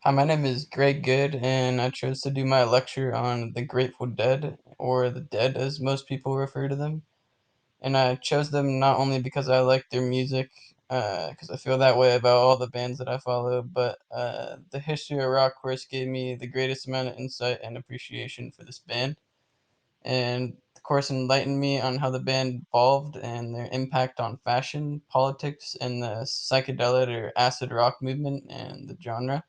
Hi, my name is Greg Good, and I chose to do my lecture on the Grateful Dead, or the Dead as most people refer to them. And I chose them not only because I like their music, because I feel that way about all the bands that I follow, but the history of rock course gave me the greatest amount of insight and appreciation for this band. And the course enlightened me on how the band evolved and their impact on fashion, politics, and the psychedelic or acid rock movement and the genre.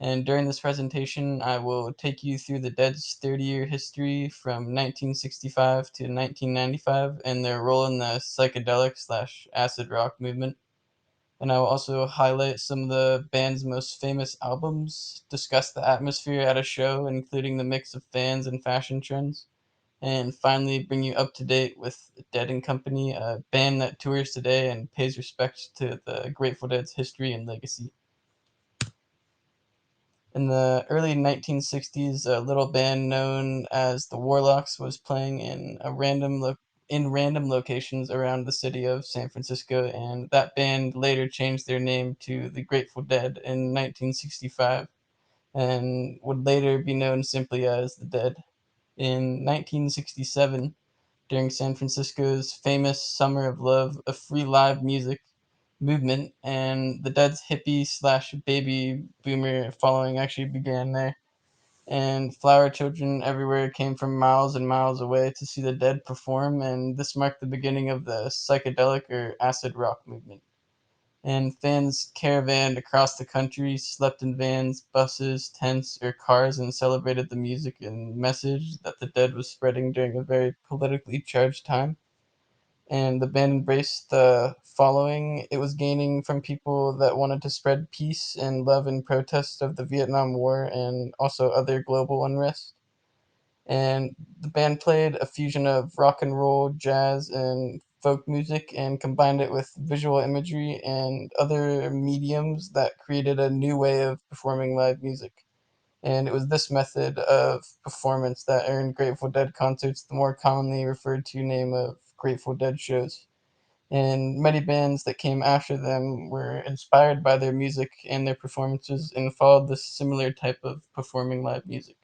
And during this presentation, I will take you through the Dead's 30-year history from 1965 to 1995 and their role in the psychedelic slash acid rock movement. And I will also highlight some of the band's most famous albums, discuss the atmosphere at a show, including the mix of fans and fashion trends, and finally bring you up to date with Dead and Company, a band that tours today and pays respect to the Grateful Dead's history and legacy. In the early 1960s, a little band known as the Warlocks was playing in random locations around the city of San Francisco, and that band later changed their name to the Grateful Dead in 1965 and would later be known simply as the Dead. In 1967, during San Francisco's famous Summer of Love, a free live music movement, and the Dead's hippie slash baby boomer following actually began there. And flower children everywhere came from miles and miles away to see the Dead perform, and this marked the beginning of the psychedelic or acid rock movement. And fans caravanned across the country, slept in vans, buses, tents, or cars, and celebrated the music and message that the Dead was spreading during a very politically charged time. And the band embraced the following it was gaining from people that wanted to spread peace and love in protest of the Vietnam War and also other global unrest. And the band played a fusion of rock and roll, jazz, and folk music and combined it with visual imagery and other mediums that created a new way of performing live music. And it was this method of performance that earned Grateful Dead concerts the more commonly referred to name of Grateful Dead shows. And many bands that came after them were inspired by their music and their performances and followed this similar type of performing live music.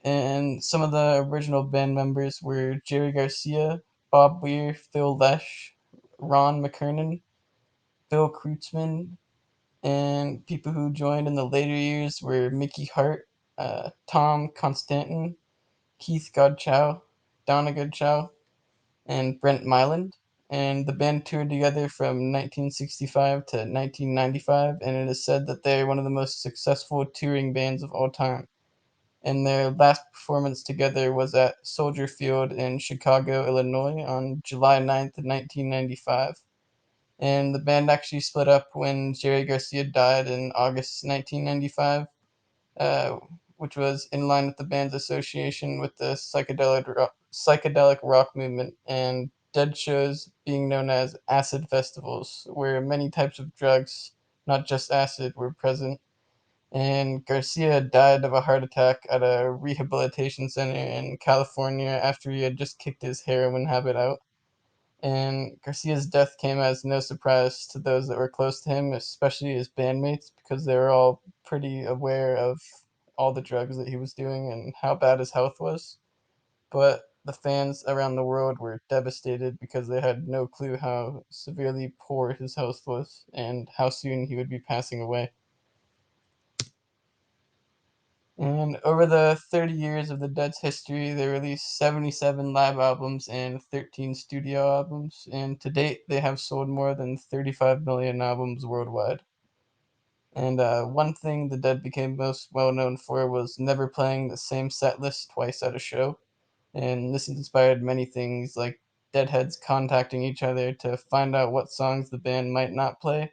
And some of the original band members were Jerry Garcia, Bob Weir, Phil Lesh, Ron McKernan, Bill Kreutzmann, and people who joined in the later years were Mickey Hart, Tom Constantin, Keith Godchow, Donna Godchow, and Brent Myland. And the band toured together from 1965 to 1995, and it is said that they're one of the most successful touring bands of all time. And their last performance together was at Soldier Field in Chicago, Illinois on July 9th, 1995. And the band actually split up when Jerry Garcia died in August 1995, uh, which was in line with the band's association with the psychedelic rock movement and Dead shows being known as acid festivals, where many types of drugs, not just acid, were present. And Garcia died of a heart attack at a rehabilitation center in California after he had just kicked his heroin habit out. And Garcia's death came as no surprise to those that were close to him, especially his bandmates, because they were all pretty aware of all the drugs that he was doing and how bad his health was. But the fans around the world were devastated because they had no clue how severely poor his health was and how soon he would be passing away. And over the 30 years of the Dead's history, they released 77 live albums and 13 studio albums, and to date, they have sold more than 35 million albums worldwide. And one thing the Dead became most well known for was never playing the same set list twice at a show, and this inspired many things like Deadheads contacting each other to find out what songs the band might not play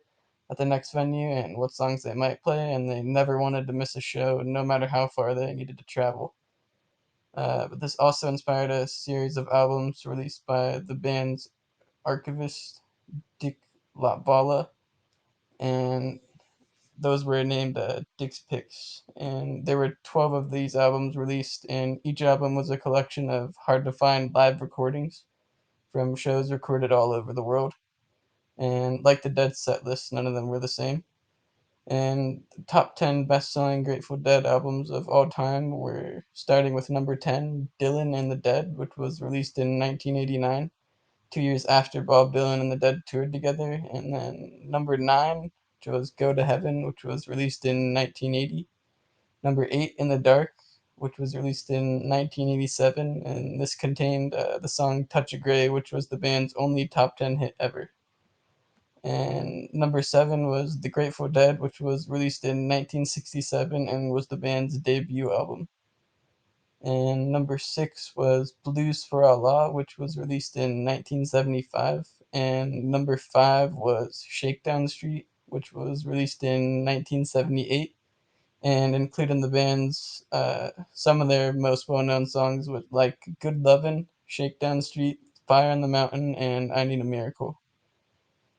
at the next venue and what songs they might play, and they never wanted to miss a show no matter how far they needed to travel. But this also inspired a series of albums released by the band's archivist, Dick Latvala, and those were named Dick's Picks. And there were 12 of these albums released, and each album was a collection of hard to find live recordings from shows recorded all over the world. And like the Dead set list, none of them were the same. And the top 10 best-selling Grateful Dead albums of all time were starting with number 10, Dylan and the Dead, which was released in 1989, 2 years after Bob Dylan and the Dead toured together. And then number 9, which was Go to Heaven, which was released in 1980. Number 8, In the Dark, which was released in 1987, and this contained the song Touch of Grey, which was the band's only top 10 hit ever. And number 7 was The Grateful Dead, which was released in 1967 and was the band's debut album. And number 6 was Blues for Allah, which was released in 1975. And number 5 was Shakedown Street, which was released in 1978 and include in the band's some of their most well-known songs with like Good Lovin', Shakedown Street, Fire on the Mountain, and I Need a Miracle.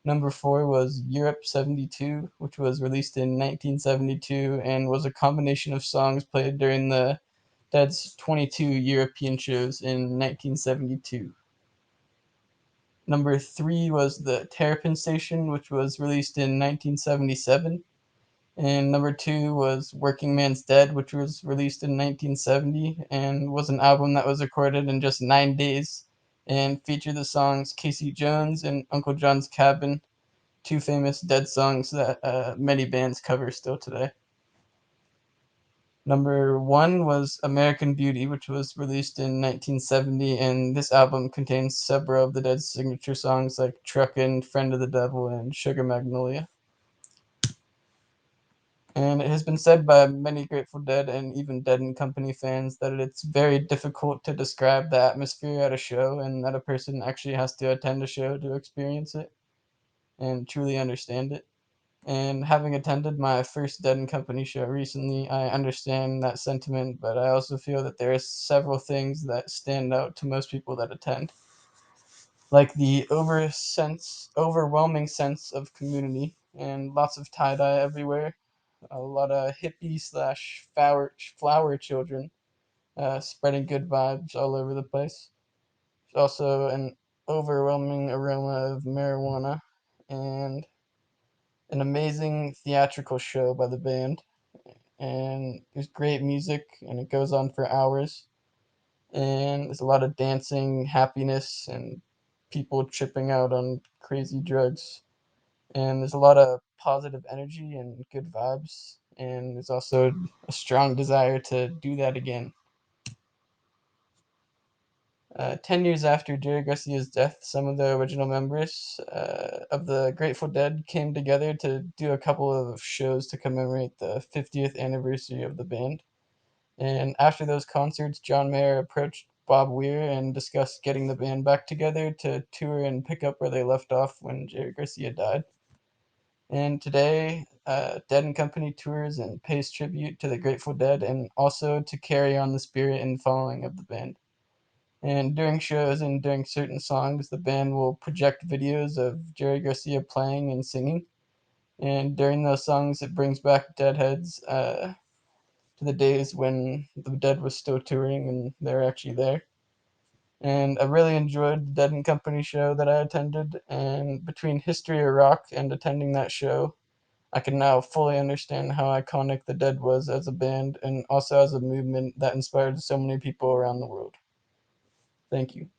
Number 4 was Europe 72, which was released in 1972 and was a combination of songs played during the Dead's 22 European shows in 1972. Number 3 was The Terrapin Station, which was released in 1977. And number 2 was Working Man's Dead, which was released in 1970 and was an album that was recorded in just 9 days and featured the songs Casey Jones and Uncle John's Cabin, two famous Dead songs that many bands cover still today. Number 1 was American Beauty, which was released in 1970, and this album contains several of the Dead's signature songs like Truckin', Friend of the Devil, and Sugar Magnolia. And it has been said by many Grateful Dead and even Dead and Company fans that it's very difficult to describe the atmosphere at a show, and that a person actually has to attend a show to experience it and truly understand it. And having attended my first Dead and Company show recently, I understand that sentiment, but I also feel that there are several things that stand out to most people that attend, like the overwhelming sense of community and lots of tie dye everywhere, a lot of hippie slash flower children spreading good vibes all over the place. There's also an overwhelming aroma of marijuana and an amazing theatrical show by the band. And there's great music, and it goes on for hours. And there's a lot of dancing, happiness, and people tripping out on crazy drugs. And there's a lot of positive energy and good vibes. And there's also a strong desire to do that again. 10 years after Jerry Garcia's death, some of the original members of the Grateful Dead came together to do a couple of shows to commemorate the 50th anniversary of the band. And after those concerts, John Mayer approached Bob Weir and discussed getting the band back together to tour and pick up where they left off when Jerry Garcia died. And today, Dead and Company tours and pays tribute to the Grateful Dead and also to carry on the spirit and following of the band. And during shows and during certain songs, the band will project videos of Jerry Garcia playing and singing. And during those songs, it brings back Deadheads to the days when the Dead was still touring and they're actually there. And I really enjoyed the Dead and Company show that I attended. And between History of Rock and attending that show, I can now fully understand how iconic the Dead was as a band and also as a movement that inspired so many people around the world. Thank you.